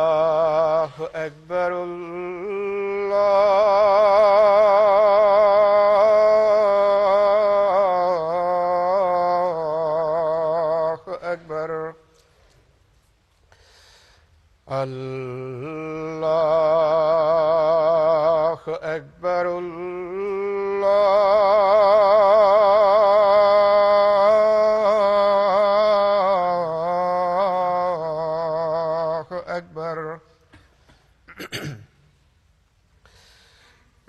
الله أكبر الله أكبر الله أكبر الله أكبر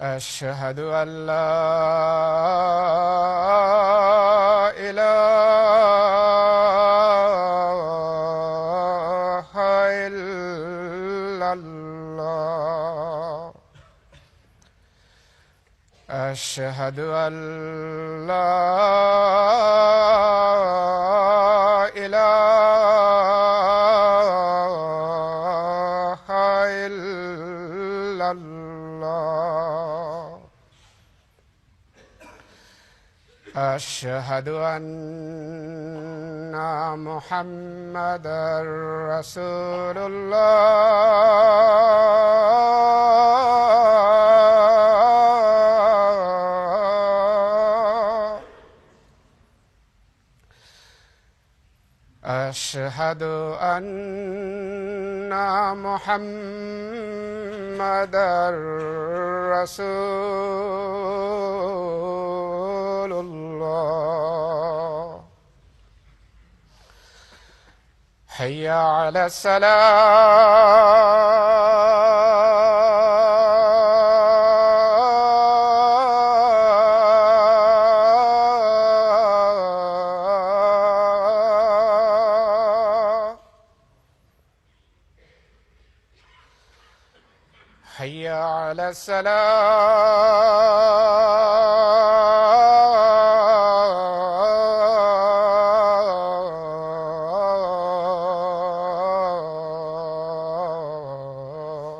أشهد أن لا إله إلا الله أشهد أن لا إله إلا الله أشهد أن محمدًا رسول الله أشهد أن محمدًا رسول الله حي على الصلاة حي على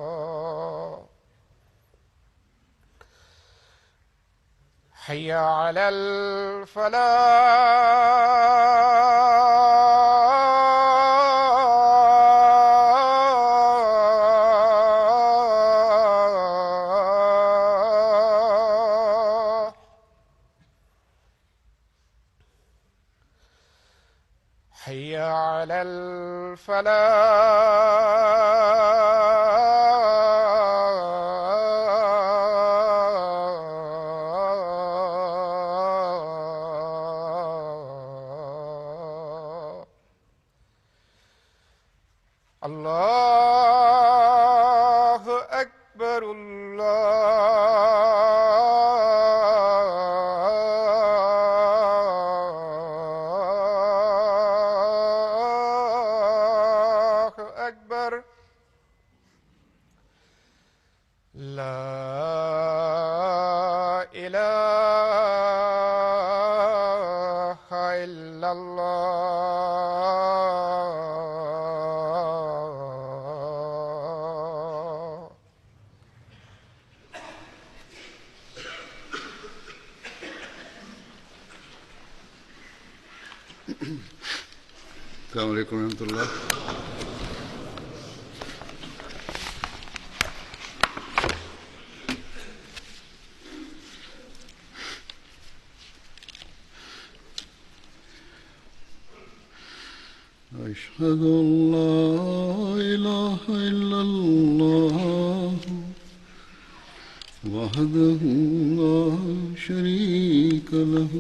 الصلاة حي على الفلاح حي على الفلاح الله أكبر الله أكبر لا إله إلا الله السلام علیکم ورحمۃ اللہ. أشهد أن لا إله إلا الله وحده لا شريك له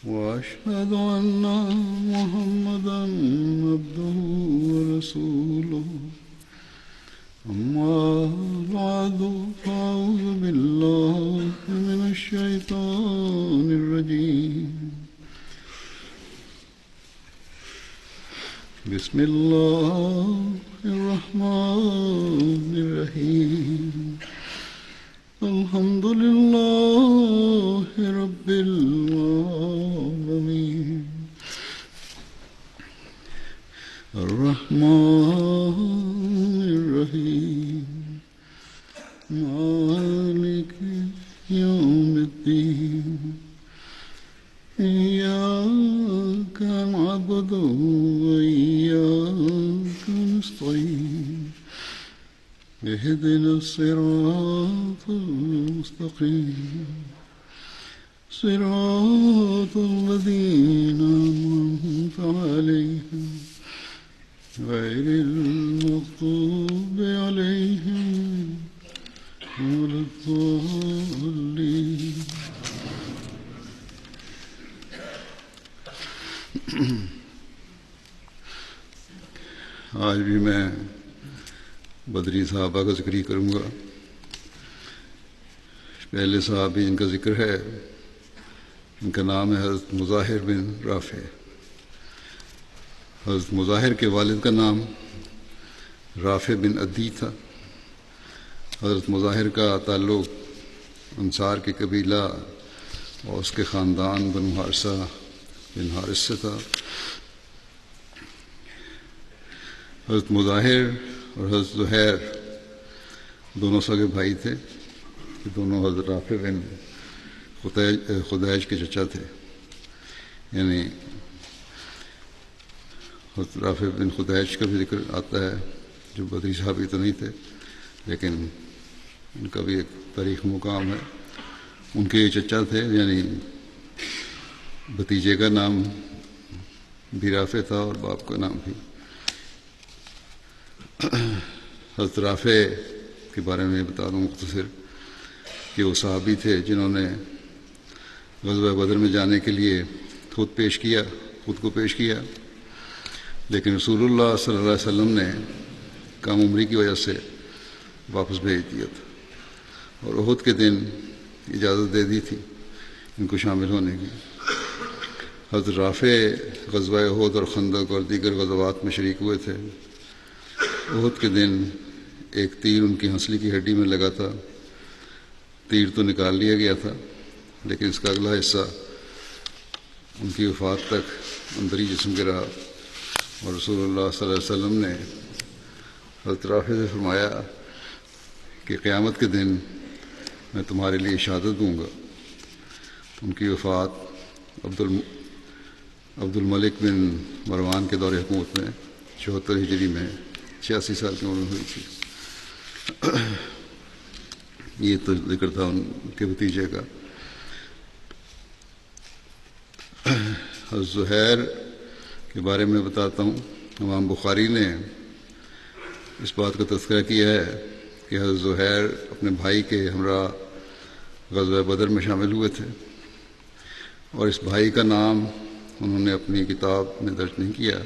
وأشهد أن محمدًا عبده ورسوله أما بعد فأعوذ بالله من الشيطان الرجيم بسم الله الرحمن الرحيم الحمد لله رب العالمين الرحمن الرحيم مالك يوم الدين إياك نعبد نعبد وإياك نستعين اهدنا الصراط المستقيم صراط الذين أنعمت عليهم غير المغضوب عليهم ولا الضالين. آج بھی میں بدری صحابہ کا ذکر ہی کروں گا. پہلے صحابی جن کا ذکر ہے ان کا نام ہے حضرت مظاہر بن رافع. حضرت مظاہر کے والد کا نام رافع بن عدی تھا. حضرت مظاہر کا تعلق انصار کے قبیلہ اور اس کے خاندان بنو حارثہ بن حارث سے تھا. حضرت مظاہر اور حضرت زہیر دونوں سگے بھائی تھے. دونوں حضرت رافع بن خدیج کے چچا تھے. یعنی حضرت رافع بن خدیج کا بھی ذکر آتا ہے جو بدری صحابی تو نہیں تھے لیکن ان کا بھی ایک تاریخ مقام ہے. ان کے چچا تھے یعنی بھتیجے کا نام بھی رافع تھا اور باپ کا نام بھی. حضرت رافع کے بارے میں بتا دوں مختصر کہ وہ صحابی تھے جنہوں نے غزوہ بدر میں جانے کے لیے خود کو پیش کیا لیکن رسول اللہ صلی اللہ علیہ وسلم نے کم عمری کی وجہ سے واپس بھیج دیا تھا اور احد کے دن اجازت دے دی تھی ان کو شامل ہونے کی. حضرت رافع غزوہ احد اور خندق اور دیگر غزوات میں شریک ہوئے تھے. احد کے دن ایک تیر ان کی ہنسلی کی ہڈی میں لگا تھا. تیر تو نکال لیا گیا تھا لیکن اس کا اگلا حصہ ان کی وفات تک اندری جسم کے رہا اور رسول اللہ صلی اللہ علیہ وسلم نے حضرت رافع سے فرمایا کہ قیامت کے دن میں تمہارے لیے شہادت دوں گا. ان کی وفات عبد الملک بن مروان کے دور حکومت میں 74 ہجری میں 86 سال کی عمر میں ہوئی تھی. یہ تو ذکر تھا ان کے بھتیجے کا. حضرت زہیر کے بارے میں بتاتا ہوں. امام بخاری نے اس بات کا تذکرہ کیا ہے کہ حضرت زہیر اپنے بھائی کے ہمراہ غزوہ بدر میں شامل ہوئے تھے اور اس بھائی کا نام انہوں نے اپنی کتاب میں درج نہیں کیا.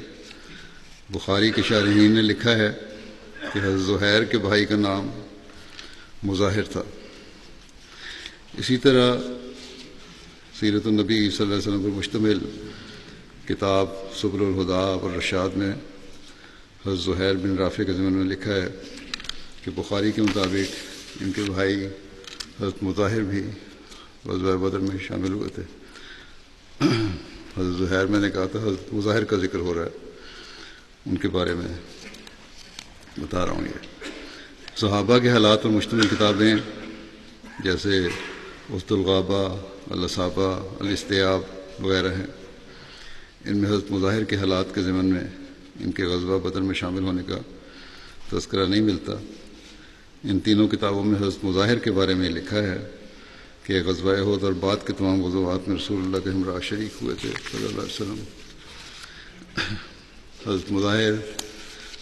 بخاری کے شارحین نے لکھا ہے کہ حضرت زہیر کے بھائی کا نام مظاہر تھا. اسی طرح سیرت النبی صلی اللہ علیہ وسلم پر مشتمل کتاب سبل الہدیٰ اور رشاد میں حضرت زہیر بن رافع کے ضمن میں لکھا ہے کہ بخاری کے مطابق ان کے بھائی حضرت مظاہر بھی غزوہ بدر میں شامل ہوئے تھے. حضرت زہیر میں نے کہا تھا حضرت مظاہر کا ذکر ہو رہا ہے ان کے بارے میں بتا رہا ہوں. یہ صحابہ کے حالات پر مشتمل کتابیں جیسے وسط الغابہ الاصابہ الاستیاب وغیرہ ہیں. ان میں حضرت مظاہر کے حالات کے ضمن میں ان کے غزوہ بدر میں شامل ہونے کا تذکرہ نہیں ملتا. ان تینوں کتابوں میں حضرت مظاہر کے بارے میں لکھا ہے کہ غزوہ احد اور بعد کے تمام غزوات میں رسول اللہ کے ہمراہ شریک ہوئے تھے صلی اللہ علیہ وسلم. حضرت مظاہر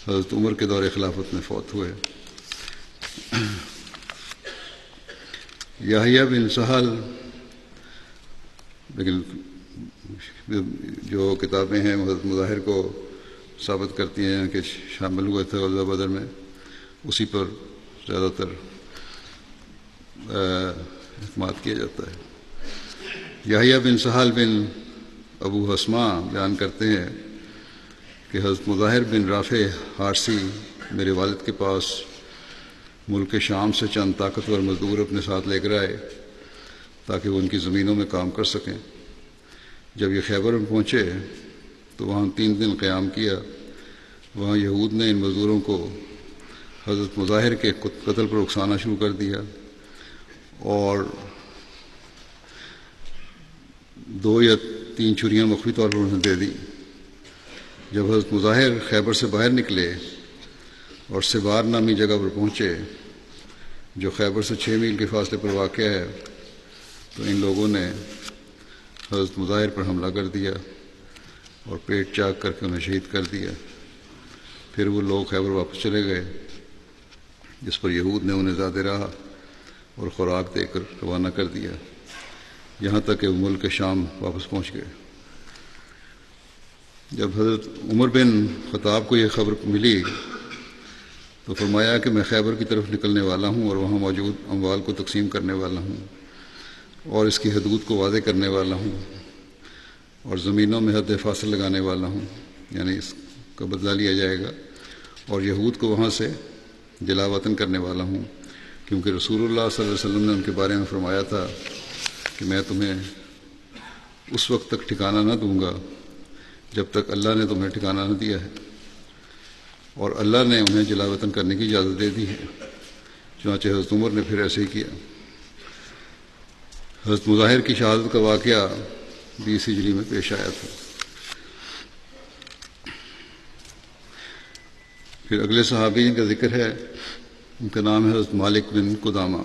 حضرت عمر کے دور خلافت میں فوت ہوئے. یحییٰ بن سہل لیکن جو کتابیں ہیں حضرت مظاہر کو ثابت کرتی ہیں کہ شامل ہوئے تھے غزوہ بدر میں اسی پر زیادہ تر اعتماد کیا جاتا ہے. یحییٰ بن سہل بن ابو حسمہ بیان کرتے ہیں کہ حضرت مظاہر بن رافع حارثی میرے والد کے پاس ملک شام سے چند طاقتور مزدور اپنے ساتھ لے کر آئے تاکہ وہ ان کی زمینوں میں کام کر سکیں. جب یہ خیبر میں پہنچے تو وہاں 3 دن قیام کیا. وہاں یہود نے ان مزدوروں کو حضرت مظاہر کے قتل پر اکسانا شروع کر دیا اور 2 یا 3 چھریاں مخفی طور پر انہیں دے دی جب حضرت مظاہر خیبر سے باہر نکلے اور سوار نامی جگہ پر پہنچے جو خیبر سے 6 میل کے فاصلے پر واقع ہے، تو ان لوگوں نے حضرت مظاہر پر حملہ کر دیا اور پیٹ چاک کر کے انہیں شہید کر دیا۔ پھر وہ لوگ خیبر واپس چلے گئے، جس پر یہود نے انہیں زیادہ راہ اور خوراک دے کر روانہ کر دیا، یہاں تک کہ وہ ملک شام واپس پہنچ گئے۔ جب حضرت عمر بن خطاب کو یہ خبر ملی تو فرمایا کہ میں خیبر کی طرف نکلنے والا ہوں اور وہاں موجود اموال کو تقسیم کرنے والا ہوں اور اس کی حدود کو واضح کرنے والا ہوں اور زمینوں میں حد فاصل لگانے والا ہوں، یعنی اس کا بدلہ لیا جائے گا، اور یہود کو وہاں سے جلا وطن کرنے والا ہوں، کیونکہ رسول اللہ صلی اللہ علیہ وسلم نے ان کے بارے میں فرمایا تھا کہ میں تمہیں اس وقت تک ٹھکانہ نہ دوں گا جب تک اللہ نے تمہیں ٹھکانہ نہ دیا ہے، اور اللہ نے انہیں جلا وطن کرنے کی اجازت دے دی ہے۔ چنانچہ حضرت عمر نے پھر ایسے ہی کیا۔ حضرت مظاہر کی شہادت کا واقعہ 20 ہجری میں پیش آیا تھا۔ پھر اگلے صحابی جن کا ذکر ہے ان کا نام ہے حضرت مالک بن قدامہ۔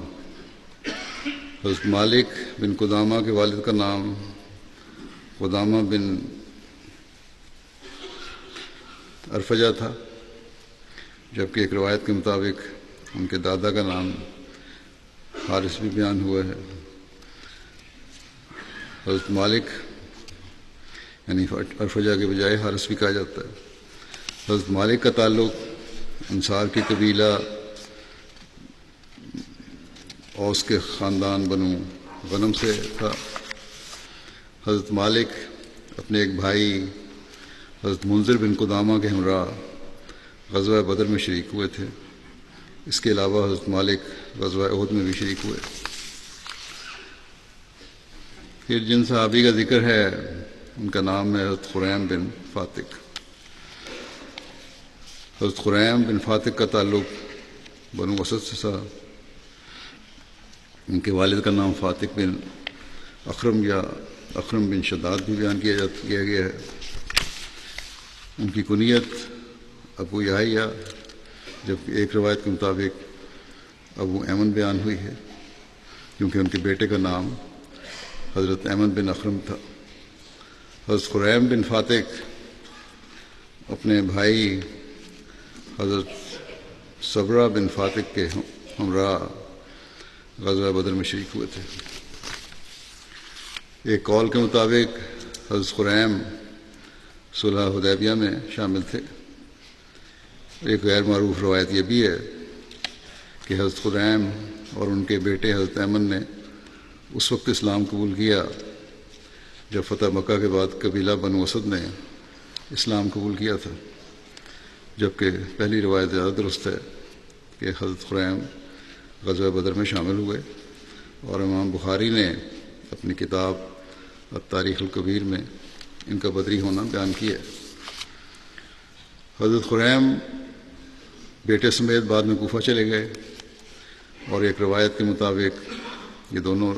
حضرت مالک بن قدامہ کے والد کا نام قدامہ بن ارفجہ تھا، جبکہ ایک روایت کے مطابق ان کے دادا کا نام حارث بھی بیان ہوا ہے۔ حضرت مالک یعنی ارفجہ کے بجائے حارث بھی کہا جاتا ہے۔ حضرت مالک کا تعلق انصار کی قبیلہ اوس کے خاندان بنو غنم سے تھا۔ حضرت مالک اپنے ایک بھائی حضرت منذر بن قدامہ کے ہمراہ غزوہ بدر میں شریک ہوئے تھے۔ اس کے علاوہ حضرت مالک غزوہ احد میں بھی شریک ہوئے۔ پھر جن صحابی کا ذکر ہے ان کا نام ہے حضرت خریم بن فاتق۔ حضرت خریم بن فاتق کا تعلق بنو اسد سے تھا۔ ان کے والد کا نام فاتق بن اخرم یا اخرم بن شداد بھی بیان کیا گیا ہے۔ ان کی کنیت ابو یحییٰ، جبکہ ایک روایت کے مطابق ابو ایمن بیان ہوئی ہے، کیونکہ ان کے بیٹے کا نام حضرت ایمن بن اخرم تھا۔ حضرت خریم بن فاتق اپنے بھائی حضرت صبرہ بن فاتق کے ہمراہ غزوہ بدر میں شریک ہوئے تھے۔ ایک قول کے مطابق حضرت خریم صلح حدیبیہ میں شامل تھے۔ ایک غیر معروف روایت یہ بھی ہے کہ حضرت خریم اور ان کے بیٹے حضرت ایمن نے اس وقت اسلام قبول کیا جب فتح مکہ کے بعد قبیلہ بنو اسد نے اسلام قبول کیا تھا، جبکہ پہلی روایت زیادہ درست ہے کہ حضرت خریم غزوہ بدر میں شامل ہوئے، اور امام بخاری نے اپنی کتاب التاریخ الکبیر میں ان کا بدری ہونا بیان کیا ہے۔ حضرت خریم بیٹے سمیت بعد میں کوفہ چلے گئے، اور ایک روایت کے مطابق یہ دونوں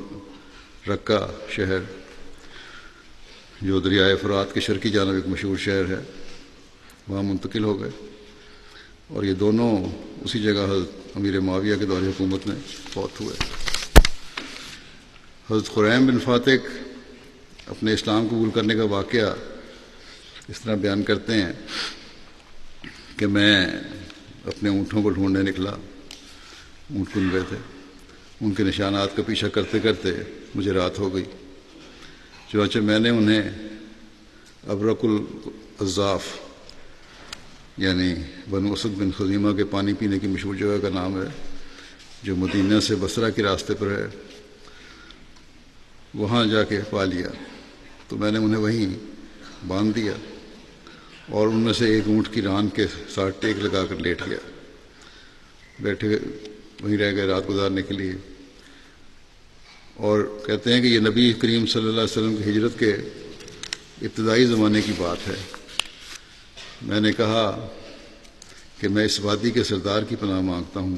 رقہ شہر جو دریائے فرات کے شرقی جانب ایک مشہور شہر ہے وہاں منتقل ہو گئے، اور یہ دونوں اسی جگہ حضرت امیر معاویہ کے دور حکومت میں فوت ہوئے۔ حضرت خریم بن فاتق اپنے اسلام قبول کرنے کا واقعہ اس طرح بیان کرتے ہیں کہ میں اپنے اونٹوں کو ڈھونڈنے نکلا، اونٹ گم گئے تھے، ان کے نشانات کا پیچھا کرتے کرتے مجھے رات ہو گئی، چنانچہ میں نے انہیں ابرق العزاف یعنی بنو اسد بن خزیمہ کے پانی پینے کی مشہور جگہ کا نام ہے جو مدینہ سے بصرہ کے راستے پر ہے، وہاں جا کے پا لیا، تو میں نے انہیں وہیں باندھ دیا اور ان میں سے ایک اونٹ کی ران کے ساتھ ٹیک لگا کر لیٹ گیا، بیٹھے وہیں رہ گئے رات گزارنے کے لیے۔ اور کہتے ہیں کہ یہ نبی کریم صلی اللہ علیہ وسلم کی ہجرت کے ابتدائی زمانے کی بات ہے۔ میں نے کہا کہ میں اس وادی کے سردار کی پناہ مانگتا ہوں،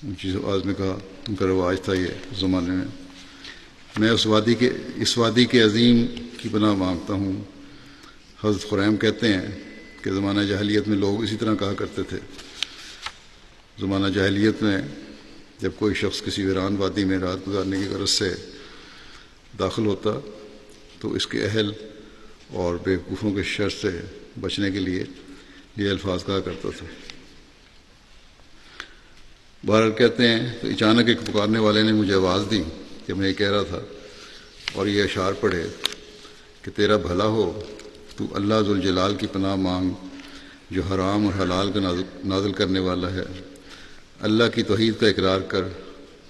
اونچی آواز میں کہا، ان کا رواج تھا یہ اس زمانے میں، میں اس وادی کے عظیم کی پناہ مانگتا ہوں، حضرت خریم کہتے ہیں کہ زمانہ جاہلیت میں لوگ اسی طرح کہا کرتے تھے۔ زمانہ جاہلیت میں جب کوئی شخص کسی ویران وادی میں رات گزارنے کی غرض سے داخل ہوتا تو اس کے اہل اور بیوقوفوں کے شر سے بچنے کے لیے یہ الفاظ کہا کرتا تھا۔ بہرحال کہتے ہیں تو اچانک ایک پکارنے والے نے مجھے آواز دی کہ میں یہ کہہ رہا تھا اور یہ اشعار پڑھے کہ تیرا بھلا ہو، تو اللہ ذوالجلال کی پناہ مانگ جو حرام اور حلال کا نازل کرنے والا ہے، اللہ کی توحید کا اقرار کر،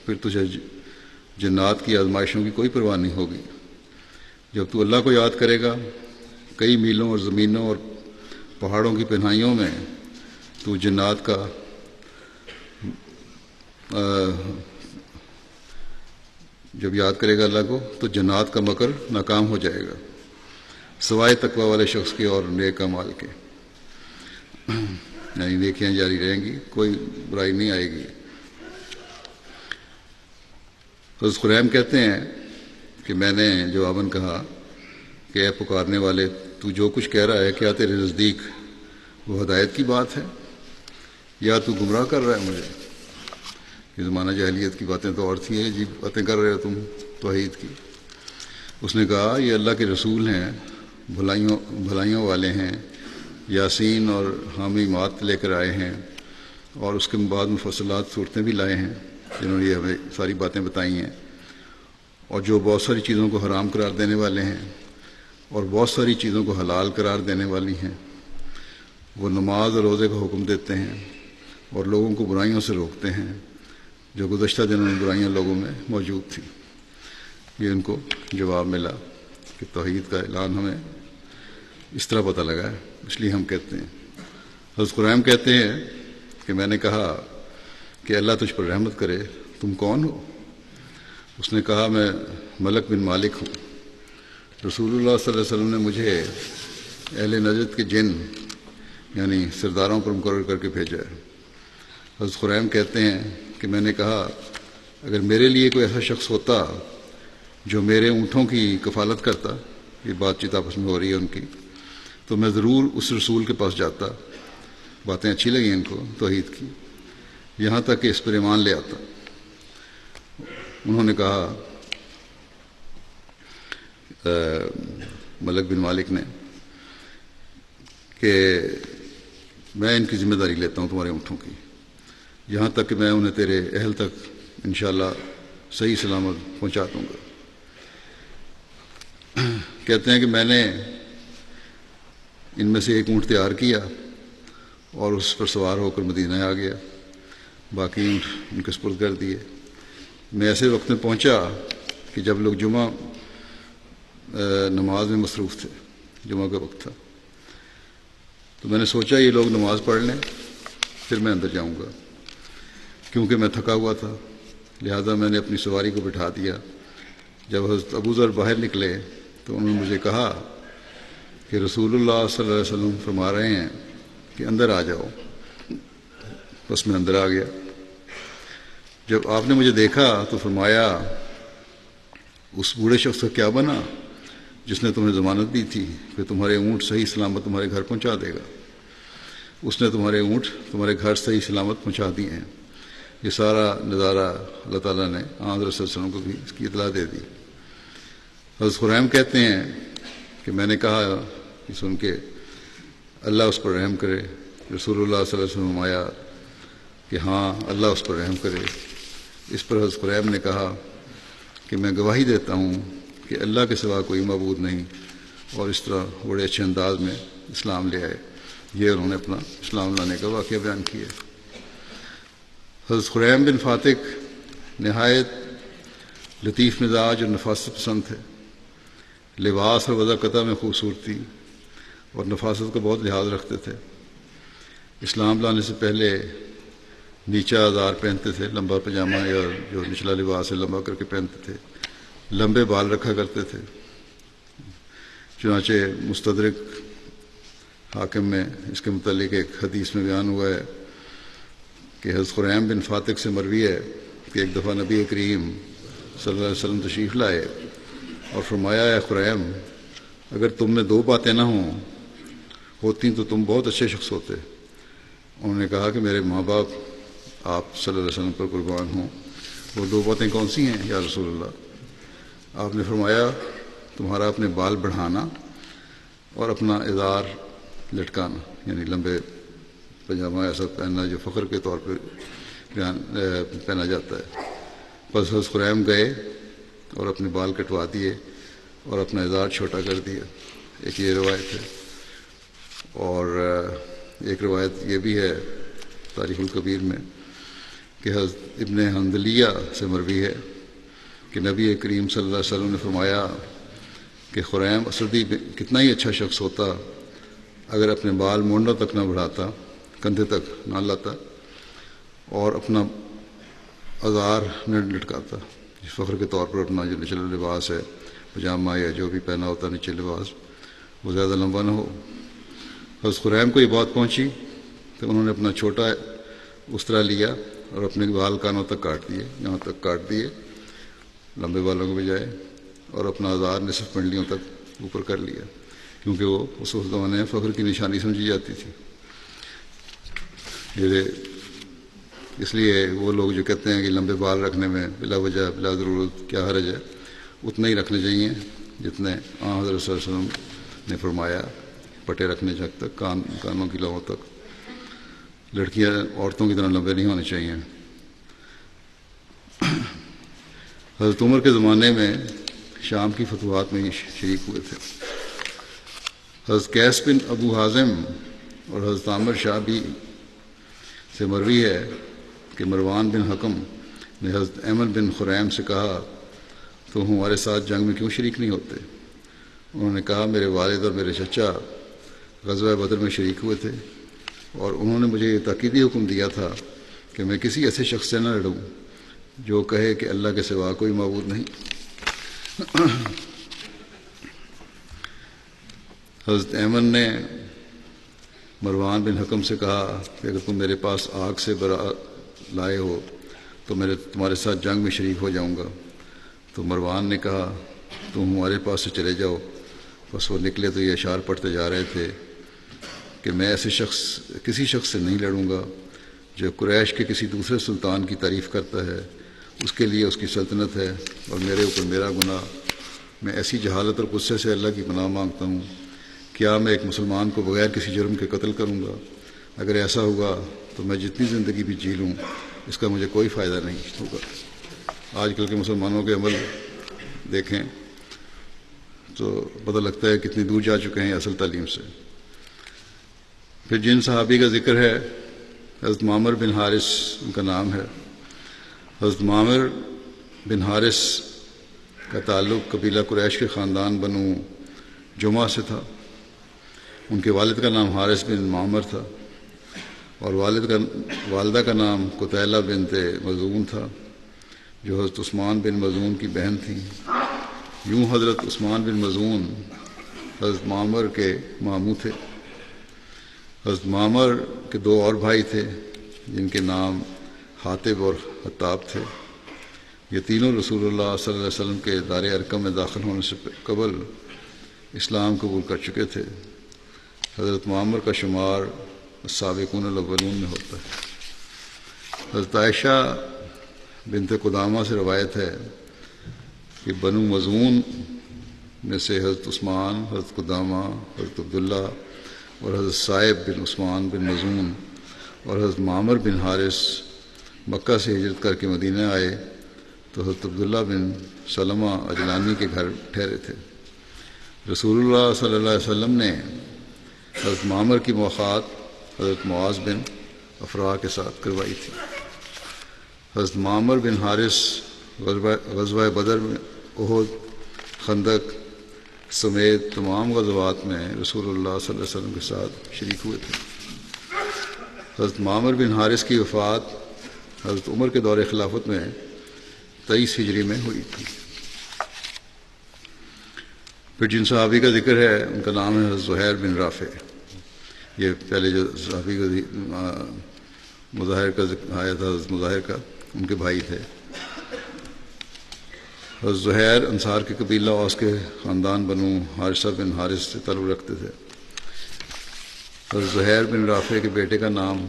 پھر تجھے جنات کی آزمائشوں کی کوئی پرواہ نہیں ہوگی۔ جب تو اللہ کو یاد کرے گا، کئی میلوں اور زمینوں اور پہاڑوں کی پناہیوں میں تو جنات کا جب یاد کرے گا اللہ کو تو جنات کا مکر ناکام ہو جائے گا، سوائے تقوی والے شخص کے اور نیک اعمال کے، یعنی نیکیاں جاری رہیں گی، کوئی برائی نہیں آئے گی۔ حضرت خریم کہتے ہیں کہ میں نے جواباً کہا کہ اے پکارنے والے، تو جو کچھ کہہ رہا ہے کیا تیرے نزدیک وہ ہدایت کی بات ہے یا تو گمراہ کر رہا ہے مجھے؟ کہ زمانہ جاہلیت کی باتیں تو اور تھیں، عجیب باتیں کر رہے ہو تم توحید کی۔ اس نے کہا یہ اللہ کے رسول ہیں، بھلائیوں والے ہیں، یاسین اور حامی مات لے کر آئے ہیں، اور اس کے بعد مفصلات صورتیں بھی لائے ہیں جنہوں نے یہ ہمیں ساری باتیں بتائی ہیں، اور جو بہت ساری چیزوں کو حرام قرار دینے والے ہیں اور بہت ساری چیزوں کو حلال قرار دینے والی ہیں۔ وہ نماز اور روزے کا حکم دیتے ہیں اور لوگوں کو برائیوں سے روکتے ہیں جو گزشتہ دنوں میں برائیاں لوگوں میں موجود تھیں۔ یہ ان کو جواب ملا کہ توحید کا اعلان ہمیں اس طرح پتہ لگا ہے، اس لیے ہم کہتے ہیں۔ حضرت خریم کہتے ہیں کہ میں نے کہا کہ اللہ تجھ پر رحمت کرے، تم کون ہو؟ اس نے کہا میں ملک بن مالک ہوں، رسول اللہ صلی اللہ علیہ وسلم نے مجھے اہل نجد کے جن یعنی سرداروں پر مقرر کر کے بھیجا ہے۔ حضرت خریم کہتے ہیں کہ میں نے کہا اگر میرے لیے کوئی ایسا شخص ہوتا جو میرے اونٹوں کی کفالت کرتا، یہ بات چیت آپس میں ہو رہی ہے ان کی، تو میں ضرور اس رسول کے پاس جاتا، باتیں اچھی لگیں ان کو توحید کی، یہاں تک کہ اس پر ایمان لے آتا۔ انہوں نے کہا ملک بن مالک نے کہ میں ان کی ذمہ داری لیتا ہوں تمہارے اونٹوں کی، یہاں تک کہ میں انہیں تیرے اہل تک انشاءاللہ صحیح سلامت پہنچا دوں گا۔ کہتے ہیں کہ میں نے ان میں سے ایک اونٹ تیار کیا اور اس پر سوار ہو کر مدینہ آ گیا، باقی اونٹ ان کے سپرد کر دیے۔ میں ایسے وقت میں پہنچا کہ جب لوگ جمعہ نماز میں مصروف تھے، جمعہ کا وقت تھا، تو میں نے سوچا یہ لوگ نماز پڑھ لیں پھر میں اندر جاؤں گا، کیونکہ میں تھکا ہوا تھا، لہذا میں نے اپنی سواری کو بٹھا دیا۔ جب حضرت ابو ذر باہر نکلے تو انہوں نے مجھے کہا کہ رسول اللہ صلی اللہ علیہ وسلم فرما رہے ہیں کہ اندر آ جاؤ، بس میں اندر آ گیا۔ جب آپ نے مجھے دیکھا تو فرمایا اس بوڑھے شخص کا کیا بنا جس نے تمہیں ضمانت دی تھی کہ تمہارے اونٹ صحیح سلامت تمہارے گھر پہنچا دے گا؟ اس نے تمہارے اونٹ تمہارے گھر صحیح سلامت پہنچا دیے ہیں۔ یہ سارا نظارہ اللہ تعالیٰ نے حضرت صلی اللہ علیہ وسلم کو بھی اس کی اطلاع دے دی۔ حضرت خریم کہتے ہیں کہ میں نے کہا کہ سن کے اللہ اس پر رحم کرے، رسول اللہ صلی اللہ علیہ وسلم آیا کہ ہاں اللہ اس پر رحم کرے۔ اس پر حضرت خریم نے کہا کہ میں گواہی دیتا ہوں کہ اللہ کے سوا کوئی معبود نہیں، اور اس طرح بڑے اچھے انداز میں اسلام لے آئے۔ یہ انہوں نے اپنا اسلام لانے کا واقعہ بیان کیا۔ حضرت خریم بن فاتق نہایت لطیف مزاج اور نفاست پسند تھے، لباس اور وضع میں خوبصورتی اور نفاست کا بہت لحاظ رکھتے تھے۔ اسلام لانے سے پہلے نیچا ازار پہنتے تھے، لمبا پاجامہ یا جو نچلا لباس ہے لمبا کر کے پہنتے تھے، لمبے بال رکھا کرتے تھے۔ چنانچہ مستدرک حاکم میں اس کے متعلق ایک حدیث میں بیان ہوا ہے کہ حضرت خریم بن فاتق سے مروی ہے کہ ایک دفعہ نبی کریم صلی اللہ علیہ وسلم تشریف لائے اور فرمایا ہے خریم اگر تم میں دو باتیں نہ ہوں ہوتی تو تم بہت اچھے شخص ہوتے۔ انہوں نے کہا کہ میرے ماں باپ آپ صلی اللہ علیہ وسلم پر قربان ہوں۔ وہ دو باتیں کون سی ہیں یا رسول اللہ؟ آپ نے فرمایا تمہارا اپنے بال بڑھانا اور اپنا ازار لٹکانا، یعنی لمبے پاجامہ ایسا پہننا جو فخر کے طور پہ پہنا جاتا ہے۔ بس حضرت خریم گئے اور اپنے بال کٹوا دیے اور اپنا ازار چھوٹا کر دیا۔ ایک یہ روایت ہے، اور ایک روایت یہ بھی ہے تاریخ الکبیر میں کہ حضرت ابن حنظلیہ سے مروی ہے کہ نبی کریم صلی اللہ علیہ وسلم نے فرمایا کہ خریم اسدی کتنا ہی اچھا شخص ہوتا اگر اپنے بال مونڈوں تک نہ بڑھاتا، کندھے تک نہ لاتا اور اپنا ازار نہ لٹکاتا، فخر کے طور پر اپنا جو نچلا لباس ہے، پاجامہ یا جو بھی پہنا ہوتا نیچے لباس، وہ زیادہ لمبا نہ ہو۔ حضرت خریم کو یہ بات پہنچی تو انہوں نے اپنا چھوٹا استرا لیا اور اپنے بال کانوں تک کاٹ دیے، یہاں تک کاٹ دیے لمبے بالوں کے بجائے، اور اپنا ازار نصف پنڈلیوں تک اوپر کر لیا، کیونکہ وہ اس زمانے میں فخر کی نشانی سمجھی جاتی تھی۔ اس لیے وہ لوگ جو کہتے ہیں کہ لمبے بال رکھنے میں بلا وجہ بلا ضرورت کیا حرج ہے، اتنا ہی رکھنے چاہیے جتنے حضرت صلی اللہ علیہ وسلم نے فرمایا، پٹے رکھنے تک، کانوں کی لووں تک۔ لڑکیاں عورتوں کی طرح لمبے نہیں ہونے چاہیے۔ حضرت عمر کے زمانے میں شام کی فتوحات میں شریک ہوئے تھے۔ حضرت قیس بن ابو حازم اور حضرت عامر شعبی سے مروی ہے کہ مروان بن حکم نے حضرت احمد بن خریم سے کہا تو ہمارے ساتھ جنگ میں کیوں شریک نہیں ہوتے؟ انہوں نے کہا میرے والد اور میرے چچا غزوہ بدر میں شریک ہوئے تھے، اور انہوں نے مجھے یہ تاکیدی حکم دیا تھا کہ میں کسی ایسے شخص سے نہ لڑوں جو کہے کہ اللہ کے سوا کوئی معبود نہیں۔ حضرت احمد نے مروان بن حکم سے کہا کہ اگر تم میرے پاس آگ سے برات لائے ہو تو میں تمہارے ساتھ جنگ میں شریک ہو جاؤں گا۔ تو مروان نے کہا تم ہمارے پاس سے چلے جاؤ۔ بس وہ نکلے تو یہ اشعار پڑھتے جا رہے تھے کہ میں ایسے کسی شخص سے نہیں لڑوں گا جو قریش کے کسی دوسرے سلطان کی تعریف کرتا ہے، اس کے لیے اس کی سلطنت ہے اور میرے اوپر میرا گناہ۔ میں ایسی جہالت اور غصے سے اللہ کی پناہ مانگتا ہوں، کیا میں ایک مسلمان کو بغیر کسی جرم کے قتل کروں گا؟ اگر ایسا ہوگا تو میں جتنی زندگی بھی جی لوں اس کا مجھے کوئی فائدہ نہیں ہوگا۔ آج کل کے مسلمانوں کے عمل دیکھیں تو پتہ لگتا ہے کتنی دور جا چکے ہیں اصل تعلیم سے۔ پھر جن صحابی کا ذکر ہے حضرت معمر بن حارث ان کا نام ہے۔ حضرت معمر بن حارث کا تعلق قبیلہ قریش کے خاندان بنو جمعہ سے تھا۔ ان کے والد کا نام حارث بن معمر تھا اور والدہ کا نام قتیلہ بنت مظعون تھا جو حضرت عثمان بن مظعون کی بہن تھیں۔ یوں حضرت عثمان بن مظعون حضرت معمر کے ماموں تھے۔ حضرت معمر کے دو اور بھائی تھے جن کے نام حاطب اور حطاب تھے۔ یہ تینوں رسول اللہ صلی اللہ علیہ وسلم کے دار ارقم میں داخل ہونے سے قبل اسلام قبول کر چکے تھے۔ حضرت معمر کا شمار السابقون الاولون میں ہوتا ہے۔ حضرت عائشہ بنت قدامہ سے روایت ہے کہ بنو مظعون میں سے حضرت عثمان، حضرت قدامہ، حضرت عبداللہ اور حضرت صائب بن عثمان بن مظعون اور حضرت معمر بن حارث مکہ سے ہجرت کر کے مدینہ آئے تو حضرت عبداللہ بن سلمہ اجلانی کے گھر ٹھہرے تھے۔ رسول اللہ صلی اللہ علیہ وسلم نے حضرت معمر کی ملاقات حضرت معاذ بن افراح کے ساتھ کروائی تھی۔ حضرت معمر بن حارث غزوہ بدر میں، احد، خندق سمیت تمام غزوات میں رسول اللہ صلی اللہ علیہ وسلم کے ساتھ شریک ہوئے تھے۔ حضرت معمر بن حارث کی وفات حضرت عمر کے دور خلافت میں 23 ہجری میں ہوئی تھی۔ پھر جن صحابی کا ذکر ہے ان کا نام ہے حضرت زہیر بن رافع۔ یہ پہلے جو صحابی کا مظاہر کا آیا تھا، حضرت مظاہر کا، ان کے بھائی تھے۔ حضرت زہیر انصار کے قبیلہ اوس کے خاندان بنو حارثہ بن حارث سے تعلق رکھتے تھے۔ حضرت زہیر بن رافع کے بیٹے کا نام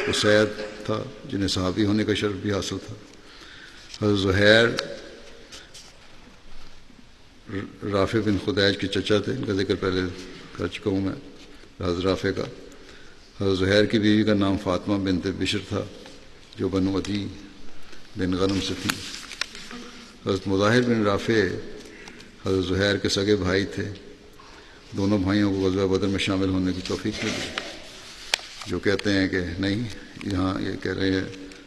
اسید تھا جنہیں صحابی ہونے کا شرف بھی حاصل تھا۔ حضرت زہیر رافع بن خدیج کے چچا تھے، ان کا ذکر پہلے کر چکا ہوں میں حضرت رافع کا۔ حضرت زہیر کی بیوی کا نام فاطمہ بنت بشر تھا جو بنو عدی بن غنم سے تھی۔ حضرت مظاہر بن رافع حضرت زہیر کے سگے بھائی تھے۔ دونوں بھائیوں کو غزوہ بدر میں شامل ہونے کی توفیق ملی۔ جو کہتے ہیں کہ نہیں، یہاں یہ کہہ رہے ہیں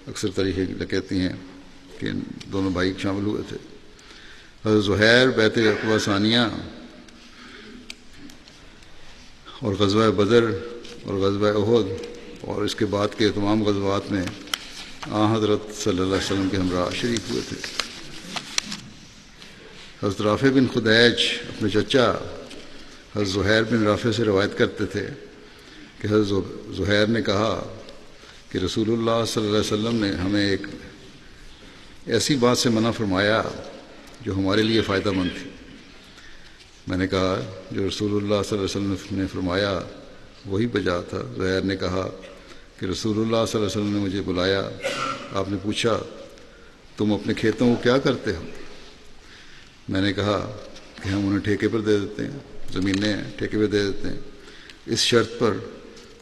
اکثر طریقے کہتی ہیں کہ دونوں بھائی شامل ہوئے تھے۔ حضرت زہیر بیعت عقبہ ثانیہ اور غزوہ بدر اور غزوہ احد اور اس کے بعد کے تمام غزوات میں حضرت صلی اللہ علیہ وسلم کے ہمراہ شریک ہوئے تھے۔ حضرت رافع بن خدیج اپنے چچا حضرت زہیر بن رافع سے روایت کرتے تھے کہ حضرت زہیر نے کہا کہ رسول اللہ صلی اللہ علیہ وسلم نے ہمیں ایک ایسی بات سے منع فرمایا جو ہمارے لیے فائدہ مند تھی۔ میں نے کہا جو رسول اللہ صلی اللہ علیہ وسلم نے فرمایا وہی بجا تھا۔ زہیر نے کہا کہ رسول اللہ صلی اللہ علیہ وسلم نے مجھے بلایا، آپ نے پوچھا تم اپنے کھیتوں کو کیا کرتے ہو؟ میں نے کہا کہ ہم انہیں ٹھیکے پر دے دیتے ہیں، زمینیں ٹھیکے پہ دے دیتے ہیں، اس شرط پر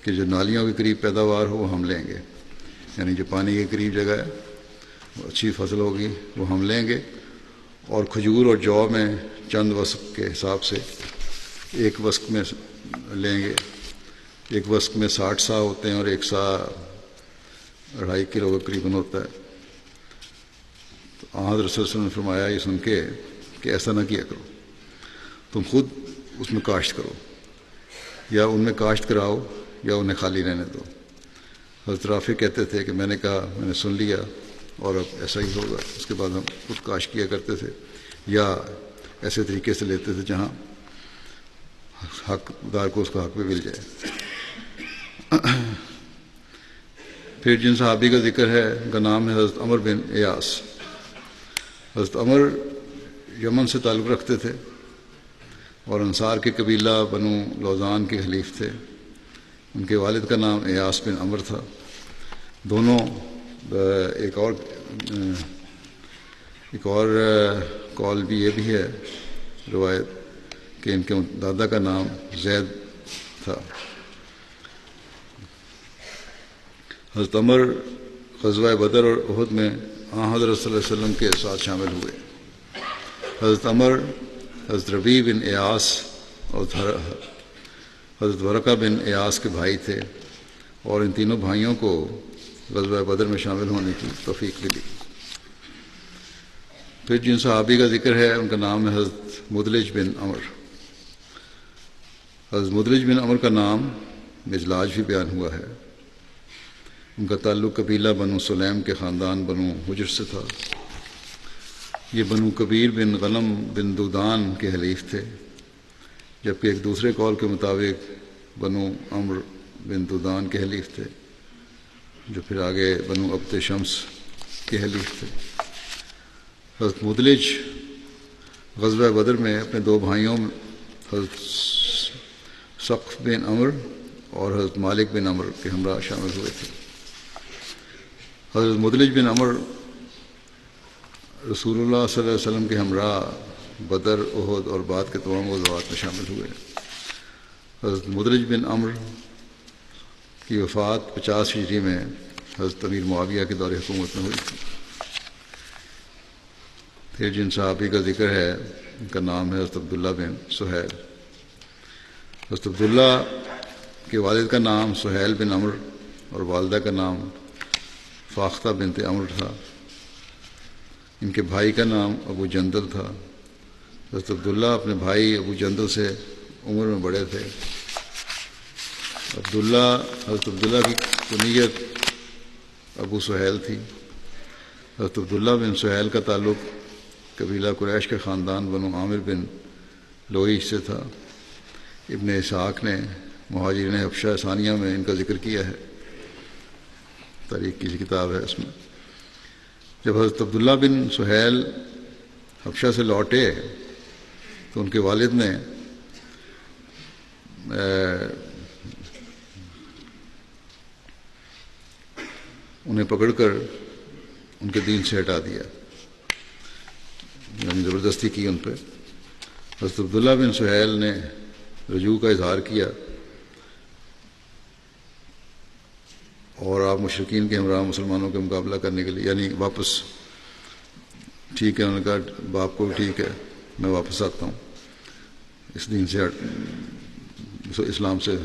کہ جو نالیوں کے قریب پیداوار ہو وہ ہم لیں گے، یعنی جو پانی کے قریب جگہ ہے اچھی فصل ہوگی وہ ہم لیں گے، اور کھجور اور جو میں چند وسق کے حساب سے ایک وسق میں لیں گے۔ ایک وسق میں 60 سا ہوتے ہیں اور ایک سا 2.5 کلو کا قریباً ہوتا ہے۔ تو حضرت رسول اللہ نے فرمایا یہ سن کے کہ ایسا نہ کیا کرو، تم خود اس میں کاشت کرو، یا ان میں کاشت کراؤ یا انہیں خالی رہنے دو۔ حضرت رافع کہتے تھے کہ میں نے کہا میں نے سن لیا اور اب ایسا ہی ہوگا۔ اس کے بعد ہم خود کاشت کیا کرتے تھے یا ایسے طریقے سے لیتے تھے جہاں حقدار کو اس کا حق بھی مل جائے۔ پھر جن صحابی کا ذکر ہے ان کا نام ہے حضرت عمر بن ایاس۔ حضرت عمر یمن سے تعلق رکھتے تھے اور انصار کے قبیلہ بنو لوزان کے حلیف تھے۔ ان کے والد کا نام ایاس بن عمر تھا۔ دونوں ایک اور قول بھی یہ بھی ہے روایت کہ ان کے دادا کا نام زید تھا۔ حضرت عمر غزوہ بدر اور احد میں حضرت صلی اللہ علیہ وسلم کے ساتھ شامل ہوئے۔ حضرت عمر حضرت ربیع بن ایاس اور حضرت ورقہ بن ایاس کے بھائی تھے، اور ان تینوں بھائیوں کو غزوہ بدر میں شامل ہونے کی توفیق ملی۔ پھر جن صحابی کا ذکر ہے ان کا نام ہے حضرت مدلج بن عمر۔ حضرت مدلج بن عمر کا نام مجلاج بھی بیان ہوا ہے۔ ان کا تعلق قبیلہ بنو سلیم کے خاندان بنو حجر سے تھا۔ یہ بنو کبیر بن غنم بن دودان کے حلیف تھے، جبکہ ایک دوسرے قول کے مطابق بنو عمر بن دودان کے حلیف تھے، جو پھر آگے بنو عبد شمس کے حلیف تھے۔ حضرت مدلج غزوہ بدر میں اپنے دو بھائیوں حضرت سقف بن عمر اور حضرت مالک بن عمر کے ہمراہ شامل ہوئے تھے۔ حضرت مدلج بن عمر رسول اللہ صلی اللہ علیہ وسلم کے ہمراہ بدر، احد اور بعد کے تمام غزوات میں شامل ہوئے۔ حضرت مدلج بن عمر کی وفات 50 ہجری میں حضرت امیر معاویہ کے دور حکومت میں ہوئی تھی۔ پھر جن صحابی کا ذکر ہے ان کا نام ہے حضرت عبداللہ بن سہیل۔ حضرت عبداللہ کے والد کا نام سہیل بن عمر اور والدہ کا نام فاختہ بنت عمر تھا۔ ان کے بھائی کا نام ابو جندل تھا۔ حضرت عبداللہ اپنے بھائی ابو جندل سے عمر میں بڑے تھے۔ حضرت عبداللہ کی کنیت ابو سہیل تھی۔ حضرت عبداللہ بن سہیل کا تعلق قبیلہ قریش کے خاندان بنو عامر بن لوئی سے تھا۔ ابن اسحاق نے مہاجرین حبشہ ثانیہ میں ان کا ذکر کیا ہے، تاریخ کی کتاب ہے اس میں۔ جب حضرت عبداللہ بن سہیل حبشہ سے لوٹے تو ان کے والد نے انہیں پکڑ کر ان کے دین سے ہٹا دیا، یعنی زبردستی کی ان پہ۔ حضرت عبداللہ بن سہیل نے رجوع کا اظہار کیا اور آپ مشرکین کے ہمراہ مسلمانوں کا مقابلہ کرنے کے لیے، یعنی واپس، ٹھیک ہے، انہوں نے کہا باپ کو بھی ٹھیک ہے، میں واپس آتا ہوں، اس دین سے اسلام سے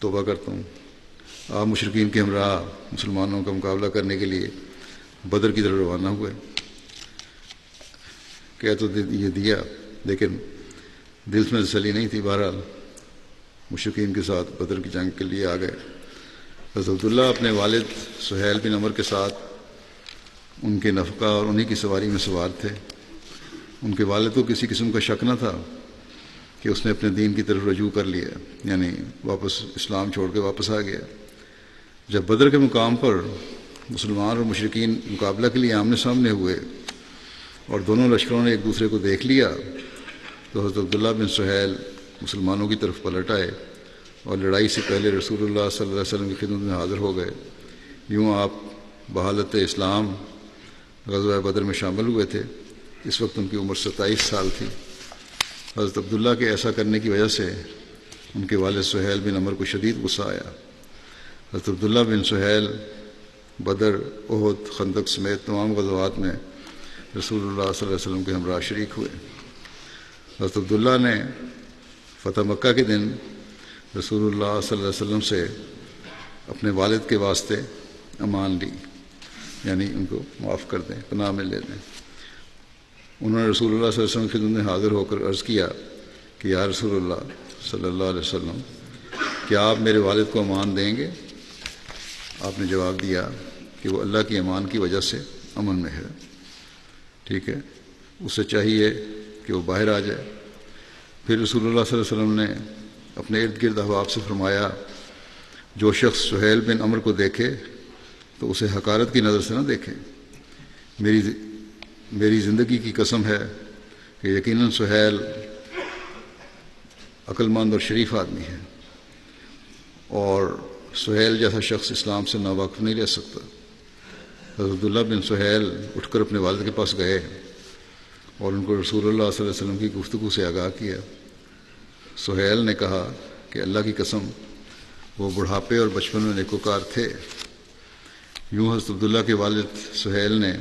توبہ کرتا ہوں۔ آپ مشرکین کے ہمراہ مسلمانوں کا مقابلہ کرنے کے لیے بدر کی طرف روانہ ہوئے۔ کہہ تو یہ دیا لیکن دل میں تسلی نہیں تھی، بہرحال مشرکین کے ساتھ بدر کی جنگ کے لیے آ گئے۔ حضرت عبداللہ اپنے والد سہیل بن عمر کے ساتھ ان کے نفقہ اور انہی کی سواری میں سوار تھے۔ ان کے والد کو کسی قسم کا شک نہ تھا کہ اس نے اپنے دین کی طرف رجوع کر لیا، یعنی واپس اسلام چھوڑ کے واپس آ گیا۔ جب بدر کے مقام پر مسلمان اور مشرکین مقابلہ کے لیے آمنے سامنے ہوئے اور دونوں لشکروں نے ایک دوسرے کو دیکھ لیا تو حضرت عبداللہ بن سہیل مسلمانوں کی طرف پلٹ آئے اور لڑائی سے پہلے رسول اللہ صلی اللہ علیہ وسلم کی خدمت میں حاضر ہو گئے۔ یوں آپ بحالت اسلام غزوہ بدر میں شامل ہوئے تھے۔ اس وقت ان کی عمر 27 سال تھی۔ حضرت عبداللہ کے ایسا کرنے کی وجہ سے ان کے والد سہیل بن عمر کو شدید غصہ آیا۔ حضرت عبداللہ بن سہیل بدر، احد، خندق سمیت تمام غزوات میں رسول اللہ صلی اللہ علیہ وسلم کے ہمراہ شریک ہوئے۔ حضرت عبداللہ نے فتح مکہ کے دن رسول اللہ صلی اللہ علیہ وسلم سے اپنے والد کے واسطے امان لی، یعنی ان کو معاف کر دیں، پناہ میں لے دیں۔ انہوں نے رسول اللہ صلی اللہ علیہ وسلم کی خدمت میں حاضر ہو کر عرض کیا کہ یا رسول اللہ صلی اللہ علیہ وسلم، کیا آپ میرے والد کو امان دیں گے؟ آپ نے جواب دیا کہ وہ اللہ کی امان کی وجہ سے امن میں ہے، ٹھیک ہے، اسے چاہیے کہ وہ باہر آ جائے۔ پھر رسول اللہ صلی اللہ علیہ وسلم نے اپنے ارد گرد احباب سے فرمایا، جو شخص سہیل بن عمر کو دیکھے تو اسے حقارت کی نظر سے نہ دیکھے۔ میری زندگی کی قسم ہے کہ یقیناً سہیل عقل مند اور شریف آدمی ہے، اور سہیل جیسا شخص اسلام سے ناواقف نہیں رہ سکتا۔ حضرت عبداللہ بن سہیل اٹھ کر اپنے والد کے پاس گئے اور ان کو رسول اللہ صلی اللہ علیہ وسلم کی گفتگو سے آگاہ کیا۔ سہیل نے کہا کہ اللہ کی قسم وہ بڑھاپے اور بچپن میں نیکوکار تھے۔ یوں حضرت عبداللہ کے والد سہیل نے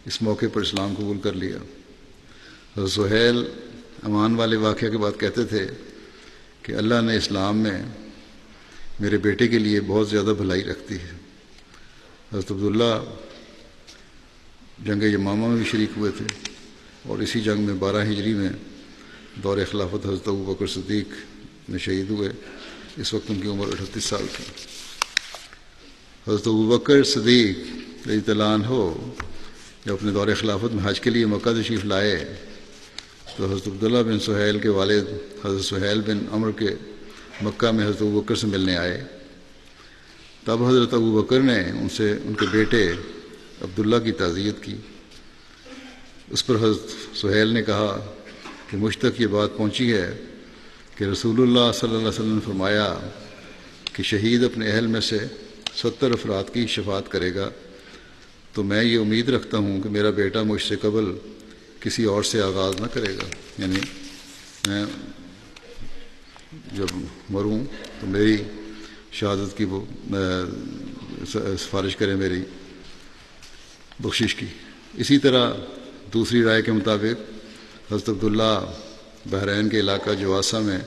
اس موقع پر اسلام قبول کر لیا۔ حضرت سہیل امان والے واقعہ کے بعد کہتے تھے کہ اللہ نے اسلام میں میرے بیٹے کے لیے بہت زیادہ بھلائی رکھتی ہے۔ حضرت عبداللہ جنگ یمامہ میں بھی شریک ہوئے تھے اور اسی جنگ میں 12 ہجری میں دور خلافت حضرت ابوبکر صدیق میں شہید ہوئے۔ اس وقت ان کی عمر 38 سال تھی۔ حضرت ابوبکر صدیق رضی اللہ عنہ جب اپنے دور خلافت میں حج کے لیے مکہ تشریف لائے تو حضرت عبداللہ بن سہیل کے والد حضرت سہیل بن عمر کے مکہ میں حضرت ابوبکر سے ملنے آئے۔ تب حضرت ابوبکر نے ان سے ان کے بیٹے عبداللہ کی تعزیت کی۔ اس پر حضرت سہیل نے کہا کہ مجھ تک یہ بات پہنچی ہے کہ رسول اللہ صلی اللہ علیہ وسلم نے فرمایا کہ شہید اپنے اہل میں سے 70 افراد کی شفاعت کرے گا، تو میں یہ امید رکھتا ہوں کہ میرا بیٹا مجھ سے قبل کسی اور سے آغاز نہ کرے گا، یعنی میں جب مروں تو میری شہادت کی وہ سفارش کرے، میری بخشش کی۔ اسی طرح دوسری رائے کے مطابق حضرت عبداللہ بحرین کے علاقہ جواسہ میں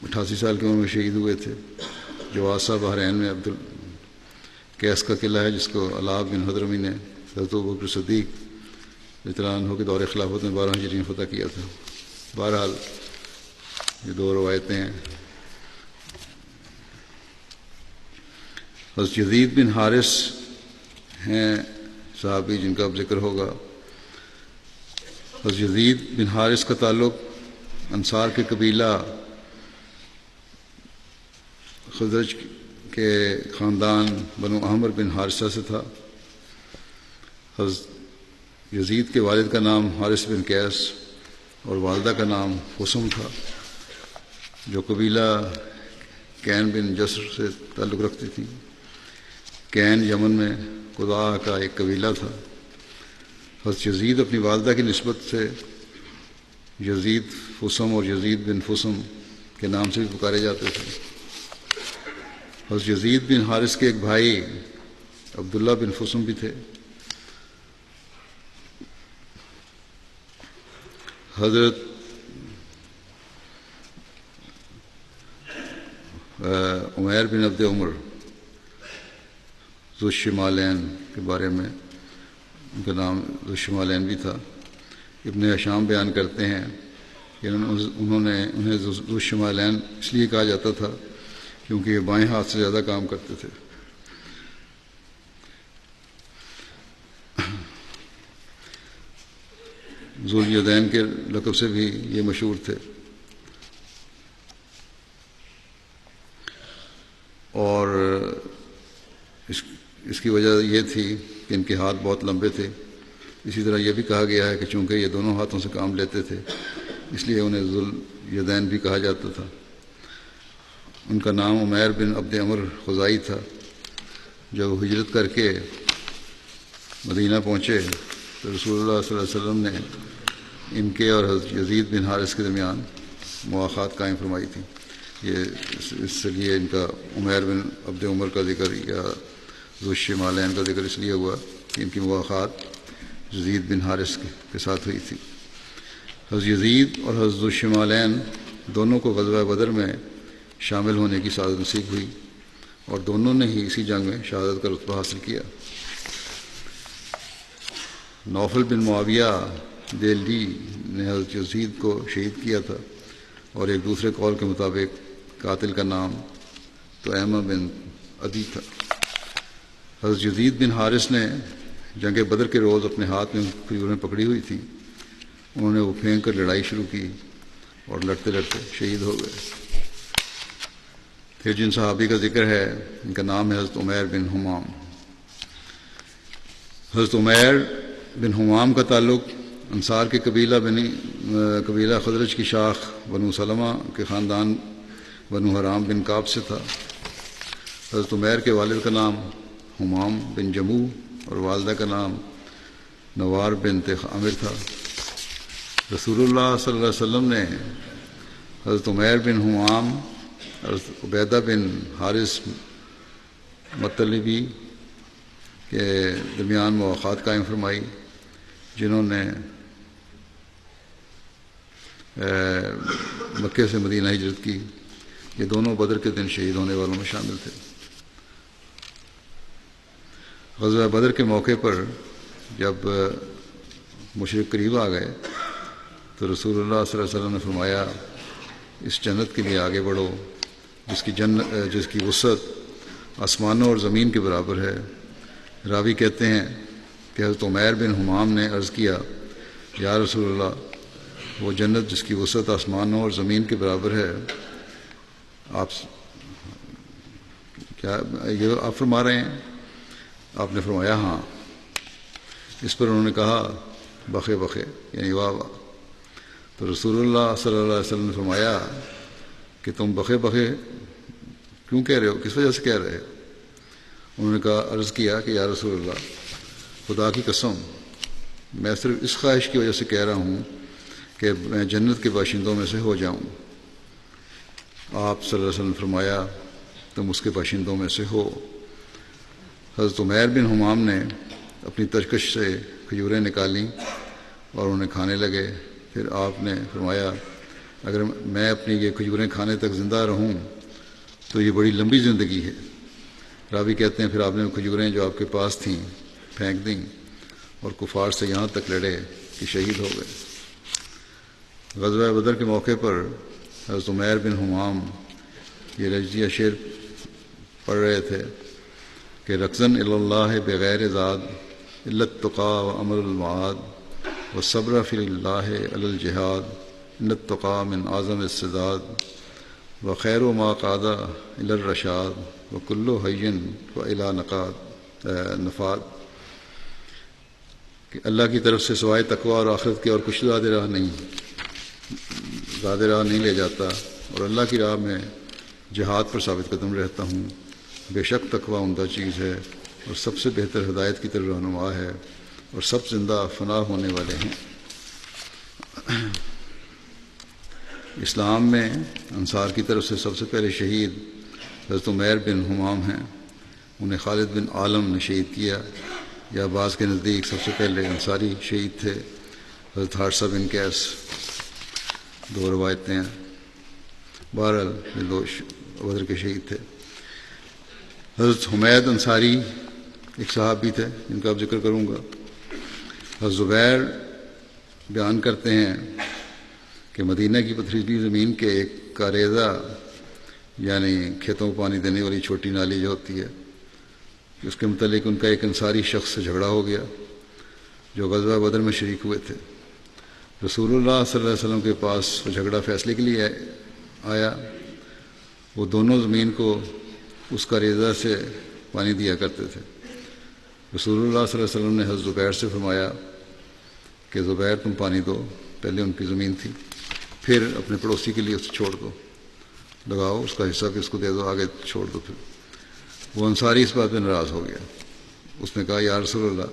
88 سال کی عمر میں شہید ہوئے تھے۔ جواسہ بحرین میں کیس کا قلعہ ہے جس کو علاء بن حضرمی نے حضرت ابوبکر صدیق رضی اللہ عنہ کے دور خلافت میں 12 ہجری میں فتح کیا تھا۔ بہرحال یہ دو روایتیں ہیں۔ حضرت یزید بن حارث ہیں صحابی جن کا اب ذکر ہوگا۔ حضرت یزید بن حارث کا تعلق انصار کے قبیلہ خزرج کے خاندان بنو عامر بن حارثہ سے تھا۔ حضرت یزید کے والد کا نام حارث بن قیس اور والدہ کا نام حسم تھا، جو قبیلہ کین بن جسر سے تعلق رکھتی تھیں۔ کین یمن میں قضاء کا ایک قبیلہ تھا۔ حضرت یزید اپنی والدہ کی نسبت سے یزید فسم اور یزید بن فسم کے نام سے بھی پکارے جاتے تھے۔ حضرت یزید بن حارث کے ایک بھائی عبداللہ بن فسم بھی تھے۔ حضرت عمیر بن عبد عمر ذو الشمالین کے بارے میں ان کا نام ذو الشمالین بھی تھا۔ ابن ہشام بیان کرتے ہیں کہ انہیں ذو الشمالین اس لیے کہا جاتا تھا کیونکہ یہ بائیں ہاتھ سے زیادہ کام کرتے تھے۔ ذو الیدین کے لقب سے بھی یہ مشہور تھے، اور اس کی وجہ یہ تھی کہ ان کے ہاتھ بہت لمبے تھے۔ اسی طرح یہ بھی کہا گیا ہے کہ چونکہ یہ دونوں ہاتھوں سے کام لیتے تھے اس لیے انہیں ذو الیدین بھی کہا جاتا تھا۔ ان کا نام عمیر بن عبد عمر خزائی تھا۔ جب وہ ہجرت کر کے مدینہ پہنچے تو رسول اللہ صلی اللہ علیہ وسلم نے ان کے اور حضرت یزید بن حارث کے درمیان مواخات قائم فرمائی تھی۔ یہ اس لیے ان کا عمیر بن عبد عمر کا ذکر یا ذو الشمالین کا ذکر اس لیے ہوا کہ ان کی مواخات یزید بن حارث کے ساتھ ہوئی تھی۔ حضرت یزید اور حضرت ذو الشمالین دونوں کو غزوہ بدر میں شامل ہونے کی سعادت نصیب ہوئی، اور دونوں نے ہی اسی جنگ میں شہادت کا رتبہ حاصل کیا۔ نوفل بن معاویہ دیلڈی نے حضرت یزید کو شہید کیا تھا، اور ایک دوسرے قول کے مطابق قاتل کا نام طعیمہ بن عدی تھا۔ حضرت یزید بن حارث نے جنگ بدر کے روز اپنے ہاتھ میں کھجوریں پکڑی ہوئی تھیں، انہوں نے وہ پھینک کر لڑائی شروع کی اور لڑتے لڑتے شہید ہو گئے۔ پھر جن صحابی کا ذکر ہے ان کا نام ہے حضرت عمیر بن حمام۔ حضرت عمیر بن حمام کا تعلق انصار کے قبیلہ خزرج کی شاخ بنو سلمہ کے خاندان بنو حرام بن کعب سے تھا۔ حضرت عمیر کے والد کا نام حمام بن جموع اور والدہ کا نام نوار بنت عامر تھا۔ رسول اللہ صلی اللہ علیہ وسلم نے حضرت عمیر بن حمام اور عبیدہ بن حارث مطلبی کے درمیان مواخات قائم فرمائی، جنہوں نے مکے سے مدینہ ہجرت کی۔ یہ دونوں بدر کے دن شہید ہونے والوں میں شامل تھے۔ غزوہ بدر کے موقع پر جب مشرک قریب آ گئے تو رسول اللہ صلی اللہ علیہ وسلم نے فرمایا اس جنت کے لیے آگے بڑھو جس کی وسعت آسمانوں اور زمین کے برابر ہے۔ راوی کہتے ہیں کہ حضرت عمیر بن حمام نے عرض کیا یا رسول اللہ، وہ جنت جس کی وسعت آسمانوں اور زمین کے برابر ہے آپ فرما رہے ہیں؟ آپ نے فرمایا ہاں۔ اس پر انہوں نے کہا بخے بخے، یعنی واہ واہ۔ تو رسول اللہ صلی اللہ علیہ وسلم نے فرمایا کہ تم بخے بخے کیوں کہہ رہے ہو، کس وجہ سے کہہ رہے ہو؟ انہوں نے کہا عرض کیا کہ یا رسول اللہ، خدا کی قسم میں صرف اس خواہش کی وجہ سے کہہ رہا ہوں کہ میں جنت کے باشندوں میں سے ہو جاؤں۔ آپ صلی اللہ علیہ وسلم نے فرمایا تم اس کے باشندوں میں سے ہو۔ حضرت عمیر بن حمام نے اپنی ترکش سے کھجوریں نکالیں اور انہیں کھانے لگے۔ پھر آپ نے فرمایا اگر میں اپنی یہ کھجوریں کھانے تک زندہ رہوں تو یہ بڑی لمبی زندگی ہے۔ راوی کہتے ہیں پھر آپ نے کھجوریں جو آپ کے پاس تھیں پھینک دیں اور کفار سے یہاں تک لڑے کہ شہید ہو گئے۔ غزوہ بدر کے موقع پر حضرت عمیر بن حمام یہ رجزیہ شعر پڑھ رہے تھے کہ رقصاً الی اللہ بغیر زاد الا التقی و امر المعاد و صبر فی اللہ علی الجہاد ان التقی من اعظم السداد و خیر و ما قاد الی الرشاد و کل حی و الی نفاد، کہ اللہ کی طرف سے سوائے تقوی اور آخرت کے اور کچھ زیادہ راہ نہیں لے جاتا، اور اللہ کی راہ میں جہاد پر ثابت قدم رہتا ہوں، بے شک تقوی عمدہ چیز ہے اور سب سے بہتر ہدایت کی طرف رہنما ہے، اور سب زندہ فنا ہونے والے ہیں۔ اسلام میں انصار کی طرف سے سب سے پہلے شہید حضرت عمیر بن حمام ہیں، انہیں خالد بن عالم نے شہید کیا، یا بعض کے نزدیک سب سے پہلے انصاری شہید تھے حضرت حارثہ بن قیس، دو روایتیں ہیں، بہرحال یہ دو بدر کے شہید تھے۔ حضرت حمید انصاری ایک صحابی تھے جن کا اب ذکر کروں گا۔ حضرت زبیر بیان کرتے ہیں کہ مدینہ کی پتھریلی زمین کے ایک کاریزہ، یعنی کھیتوں کو پانی دینے والی چھوٹی نالی جو ہوتی ہے، اس کے متعلق ان کا ایک انصاری شخص سے جھگڑا ہو گیا جو غزوہ بدر میں شریک ہوئے تھے۔ رسول اللہ صلی اللہ علیہ وسلم کے پاس وہ جھگڑا فیصلے کے لیے آیا۔ وہ دونوں زمین کو اس کاریزہ سے پانی دیا کرتے تھے۔ رسول اللہ صلی اللہ علیہ وسلم نے حضرت زبیر سے فرمایا کہ زبیر تم پانی دو، پہلے ان کی زمین تھی، پھر اپنے پڑوسی کے لیے اسے چھوڑ دو، لگاؤ اس کا حصہ کہ اس کو دے دو، آگے چھوڑ دو۔ پھر وہ انصاری اس بات پہ ناراض ہو گیا، اس نے کہا یا رسول اللہ،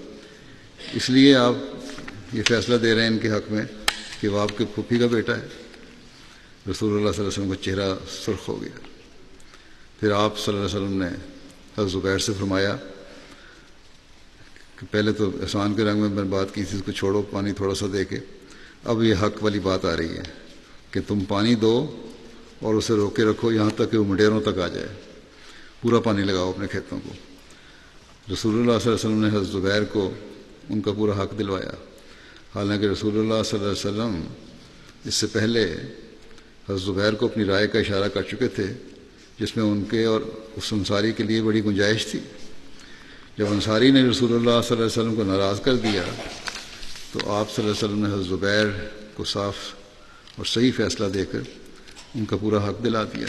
اس لیے آپ یہ فیصلہ دے رہے ہیں ان کے حق میں کہ وہ آپ کے پھوپھی کا بیٹا ہے؟ رسول اللہ صلی اللہ علیہ وسلم کا چہرہ سرخ ہو گیا۔ پھر آپ صلی اللہ علیہ وسلم نے حضرت زبیر سے فرمایا کہ پہلے تو احسان کے رنگ میں بات کی تھی، اس کو چھوڑو پانی تھوڑا سا دے کے، اب یہ حق والی بات آ رہی ہے کہ تم پانی دو اور اسے روکے رکھو یہاں تک کہ وہ مڈیروں تک آ جائے، پورا پانی لگاؤ اپنے کھیتوں کو۔ رسول اللہ صلی اللہ علیہ وسلم نے حضرت زبیر کو ان کا پورا حق دلوایا، حالانکہ رسول اللہ صلی اللہ علیہ وسلم اس سے پہلے حضرت زبیر کو اپنی رائے کا اشارہ کر چکے تھے، جس میں ان کے اور اس انصاری کے لیے بڑی گنجائش تھی۔ جب انصاری نے رسول اللہ صلی اللہ علیہ وسلم کو ناراض کر دیا تو آپ صلی اللہ علیہ وسلم نے حضرت زبیر کو صاف اور صحیح فیصلہ دے کر ان کا پورا حق دلا دیا۔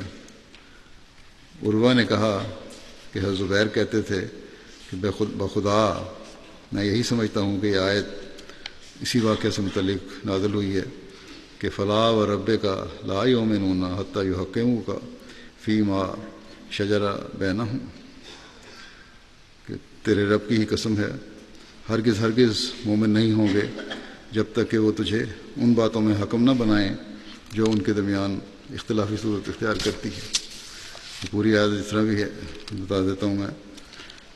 عروہ نے کہا کہ حضرت زبیر کہتے تھے کہ بخدا میں یہی سمجھتا ہوں کہ یہ آیت اسی واقعے سے متعلق نازل ہوئی ہے کہ فلا و رب کا لا یؤمنون حتی یحکموک فیما شجر بینہم، کہ تیرے رب کی ہی قسم ہے ہرگز ہرگز مومن نہیں ہوں گے جب تک کہ وہ تجھے ان باتوں میں حکم نہ بنائیں جو ان کے درمیان اختلافی صورت اختیار کرتی ہے۔ پوری آیت اس طرح بھی ہے، بتا دیتا ہوں میں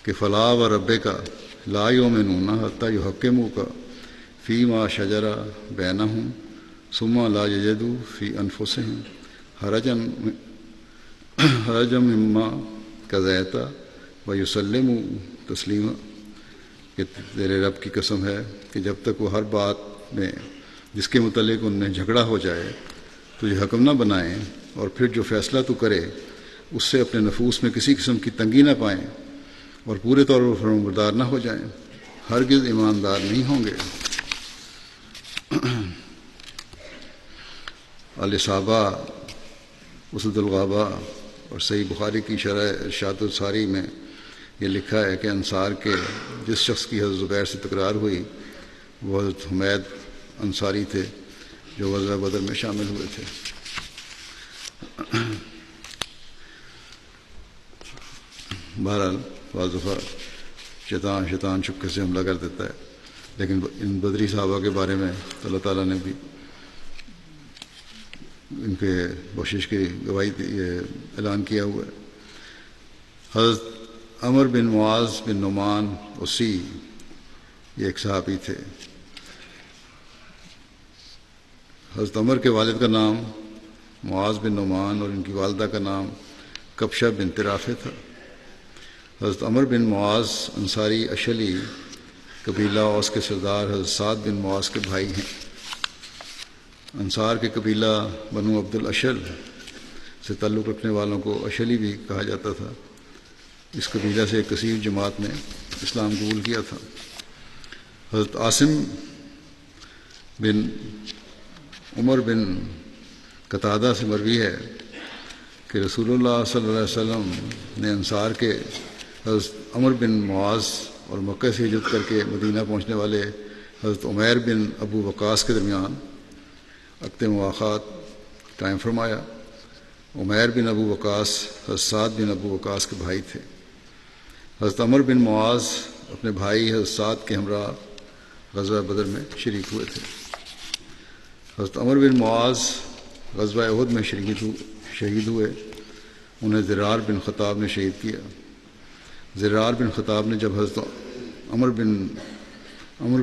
کہ فلا و رب کا لا یؤمنون حتی یحکموک فیما شجر بینہم ثم لا یجدوا فی انفسہم حرجا مما قضیت ویسلموا تسلیما، کہ تیرے رب کی قسم ہے کہ جب تک وہ ہر بات میں جس کے متعلق ان میں جھگڑا ہو جائے تجھے حکم نہ بنائیں، اور پھر جو فیصلہ تو کرے اس سے اپنے نفوس میں کسی قسم کی تنگی نہ پائیں اور پورے طور پر فرمانبردار نہ ہو جائیں، ہرگز ایماندار نہیں ہوں گے۔ الاصابہ اسد الغابہ اور صحیح بخاری کی شرح ارشاد الساری میں یہ لکھا ہے کہ انصار کے جس شخص کی حضرت زبیر سے تکرار ہوئی وہ حضرت حمید انصاری تھے جو غزوہ بدر میں شامل ہوئے تھے۔ بہرحال بعض دفعہ شیطان چپکے سے حملہ کر دیتا ہے، لیکن ان بدری صحابہ کے بارے میں اللہ تعالیٰ نے بھی ان کے بخشش کی گواہی اعلان کیا ہوا ہے۔ حضرت عمر بن معاذ بن نعمان اسی یہ ایک صحابی تھے۔ حضرت عمر کے والد کا نام معاذ بن نعمان اور ان کی والدہ کا نام کبشہ بنت رافع تھا۔ حضرت عمر بن معاذ انصاری اشلی قبیلہ اوس کے سردار حضرت سعد بن معاذ کے بھائی ہیں۔ انصار کے قبیلہ بنو عبد الاشل سے تعلق رکھنے والوں کو اشلی بھی کہا جاتا تھا۔ اس قبیلہ سے ایک کثیر جماعت نے اسلام قبول کیا تھا۔ حضرت عاصم بن عمر بن قتادہ سے مروی ہے کہ رسول اللہ صلی اللہ علیہ وسلم نے انصار کے حضرت عمر بن معاذ اور مکہ سے ہجرت کر کے مدینہ پہنچنے والے حضرت عمیر بن ابو وقاص کے درمیان عقد مواخات قائم فرمایا عمیر بن ابو وقاص حضرت سعد بن ابو وقاص کے بھائی تھے۔ حضرت عمر بن معاذ اپنے بھائی حضرت سعد کے ہمراہ غزوہ بدر میں شریک ہوئے تھے۔ حضرت عمر بن معاذ غزوہ احد میں شہید ہوئے، انہیں زرار بن خطاب نے شہید کیا۔ زرار بن خطاب نے جب حضرت عمر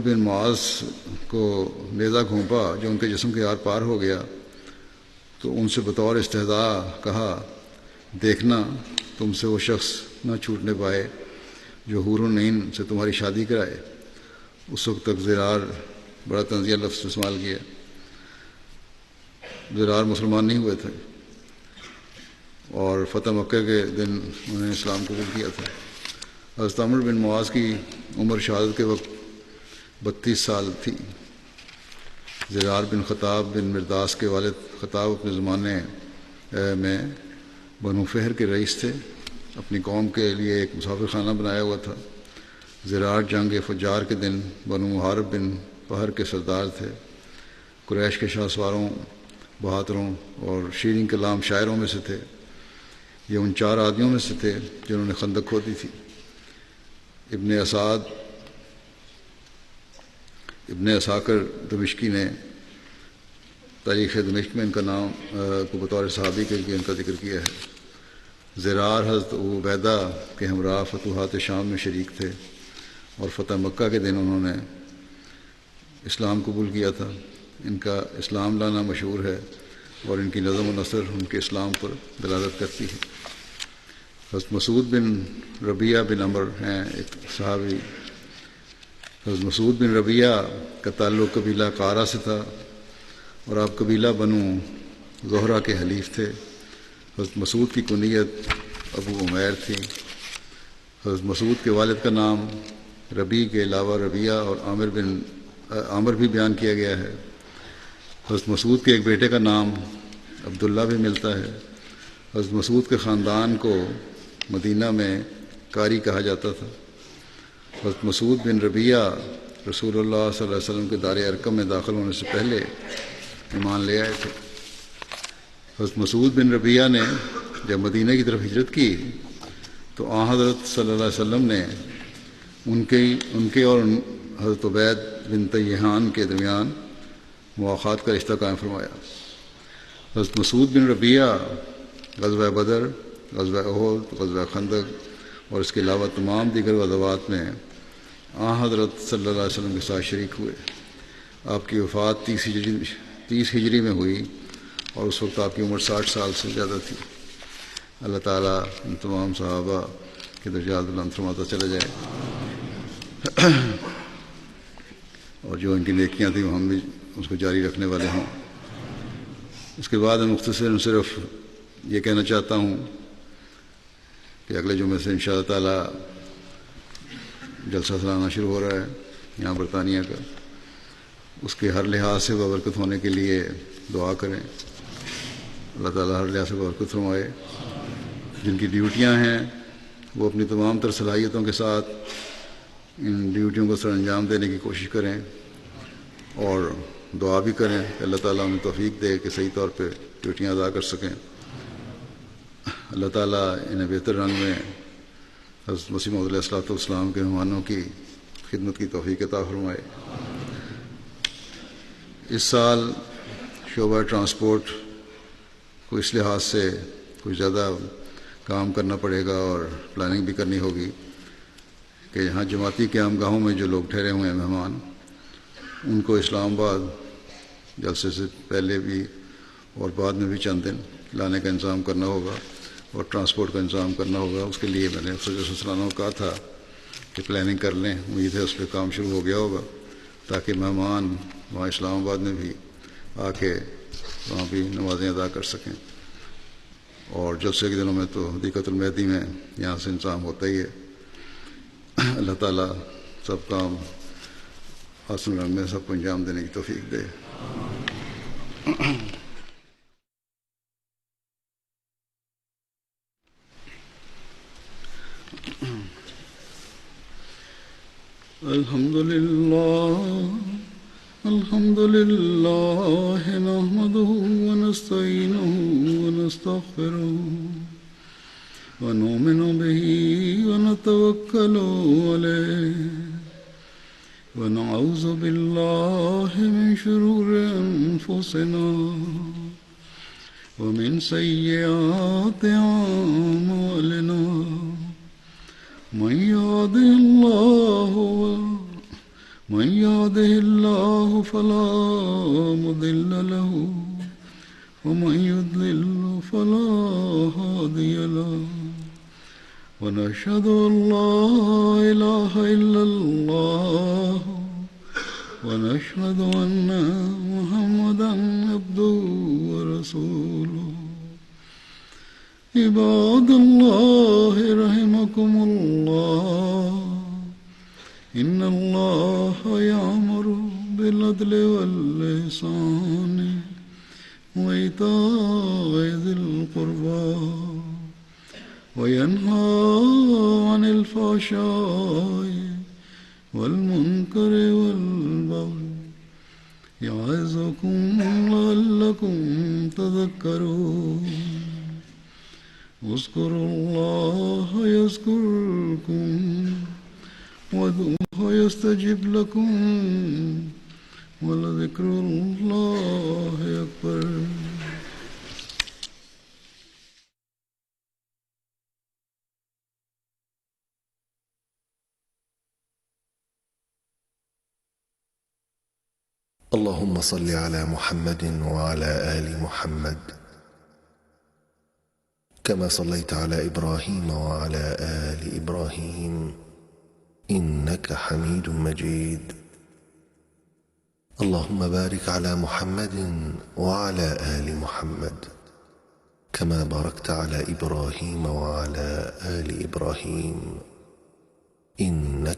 بن معاذ کو نیزہ گھونپا جو ان کے جسم کے آر پار ہو گیا تو ان سے بطور استہزاء کہا، دیکھنا تم سے وہ شخص نہ چھوٹنے پائے جو حور العین سے تمہاری شادی کرائے۔ اس وقت تک زرار بڑا طنزیہ لفظ استعمال کیا۔ زرار مسلمان نہیں ہوئے تھے اور فتح مکہ کے دن انہوں نے اسلام قبول کیا تھا۔ حضرت عمر بن معاذ کی عمر شہادت کے وقت 32 سال تھی۔ زرار بن خطاب بن مرداس کے والد خطاب اپنے زمانے میں بنو فہر کے رئیس تھے، اپنی قوم کے لیے ایک مسافر خانہ بنایا ہوا تھا۔ زرار جنگ فجار کے دن بنو محارب بن فہر کے سردار تھے۔ قریش کے شاہ سواروں، بہادروں اور شیریں کلام شاعروں میں سے تھے۔ یہ ان 4 آدمیوں میں سے تھے جنہوں نے خندق کھودی تھی۔ ابن اساکر دمشقی نے تاریخ دمشق میں ان کا نام کو بطور صحابی کے لیے ان کا ذکر کیا ہے۔ زرار حضرت ابو عبیدہ کے ہمراہ فتوحات شام میں شریک تھے اور فتح مکہ کے دن انہوں نے اسلام قبول کیا تھا۔ ان کا اسلام لانا مشہور ہے اور ان کی نظم و نثر ان کے اسلام پر دلالت کرتی ہے۔ حضرت مسعود بن ربیعہ بن عمر ہیں ایک صحابی۔ حضرت مسعود بن ربیعہ کا تعلق قبیلہ قارہ سے تھا اور آپ قبیلہ بنو زہرہ کے حلیف تھے۔ حضرت مسعود کی کنیت ابو عمیر تھی۔ حضرت مسعود کے والد کا نام ربیع کے علاوہ ربیعہ اور عامر بھی بیان کیا گیا ہے۔ حضرت مسعود کے ایک بیٹے کا نام عبداللہ بھی ملتا ہے۔ حضرت مسعود کے خاندان کو مدینہ میں قاری کہا جاتا تھا۔ حضرت مسعود بن ربیعہ رسول اللہ صلی اللہ علیہ وسلم کے دار ارقم میں داخل ہونے سے پہلے ایمان لے آئے تھے۔ حضرت مسعود بن ربیعہ نے جب مدینہ کی طرف ہجرت کی تو حضرت صلی اللہ علیہ وسلم نے ان کے اور حضرت عبید بن طیحان کے درمیان مواخات کا رشتہ قائم فرمایا۔ حضرت مسعود بن ربیعہ غزوہ بدر، غزوہ احد، غزوہ خندق اور اس کے علاوہ تمام دیگر غزوات میں حضرت صلی اللہ علیہ وسلم کے ساتھ شریک ہوئے۔ آپ کی وفات 30 ہجری میں ہوئی اور اس وقت آپ کی عمر 60 سال سے زیادہ تھی۔ اللہ تعالیٰ ان تمام صحابہ کے درجات بلند فرماتا چلا جائے اور جو ان کی نیکیاں تھیں وہ ہم بھی اس کو جاری رکھنے والے ہوں۔ اس کے بعد میں مختصر صرف یہ کہنا چاہتا ہوں کہ اگلے جمعے سے انشاءاللہ تعالیٰ جلسہ سالانہ شروع ہو رہا ہے یہاں برطانیہ کا۔ اس کے ہر لحاظ سے بابرکت ہونے کے لیے دعا کریں۔ اللہ تعالیٰ ہر لحاظ سے بابرکت فرمائے۔ جن کی ڈیوٹیاں ہیں وہ اپنی تمام تر صلاحیتوں کے ساتھ ان ڈیوٹیوں کو سر انجام دینے کی کوشش کریں اور دعا بھی کریں کہ اللہ تعالیٰ انہیں توفیق دے کہ صحیح طور پہ ڈیوٹیاں ادا کر سکیں۔ اللہ تعالیٰ انہیں بہتر رنگ میں حضرت مسیح موعود علیہ السلام کے مہمانوں کی خدمت کی توفیق عطا فرمائے۔ اس سال شعبہ ٹرانسپورٹ کو اس لحاظ سے کچھ زیادہ کام کرنا پڑے گا اور پلاننگ بھی کرنی ہوگی کہ یہاں جماعتی قیام گاہوں میں جو لوگ ٹھہرے ہوئے ہیں مہمان، ان کو اسلام آباد جلسے سے پہلے بھی اور بعد میں بھی چند دن لانے کا انتظام کرنا ہوگا اور ٹرانسپورٹ کا انتظام کرنا ہوگا۔ اس کے لیے میں نے سلسلانوں کو کہا تھا کہ پلاننگ کر لیں۔ امید ہے اس پہ کام شروع ہو گیا ہوگا تاکہ مہمان وہاں اسلام آباد میں بھی آ کے وہاں بھی نمازیں ادا کر سکیں۔ اور جلسے کے دنوں میں تو حدیقۃ المہدی میں یہاں سے انتظام ہوتا ہی ہے۔ اللہ تعالیٰ سب کام حسن رنگ میں سب کو انجام دینے کی توفیق دے۔ الحمد لله نحمده ونستعينه ونستغفره ونؤمن به ونتوكل عليه ونعوذ بالله من شرور أنفسنا ومن سيئات أعمالنا من يهده الله فلا مضل له ومن يضلل فلا هادي له ونشهد أن لا إله إلا الله ونشهد أن محمدا عبده ورسوله عباد الله رحمكم الله إن الله يأمر بالعدل والإحسان وإيتاء ذي القربى وينهى عن الفحشاء والمنكر والبغي يعظكم لعلكم تذكرون اذكروا الله يذكركم وادعوه يستجب لكم ولذكر الله أكبر. اللهم صل على محمد وعلى آل محمد كما صليت على إبراهيم وعلى آل إبراهيم إنك حميد مجيد. اللهم بارك على محمد وعلى آل محمد كما باركت على إبراهيم وعلى آل إبراهيم إنك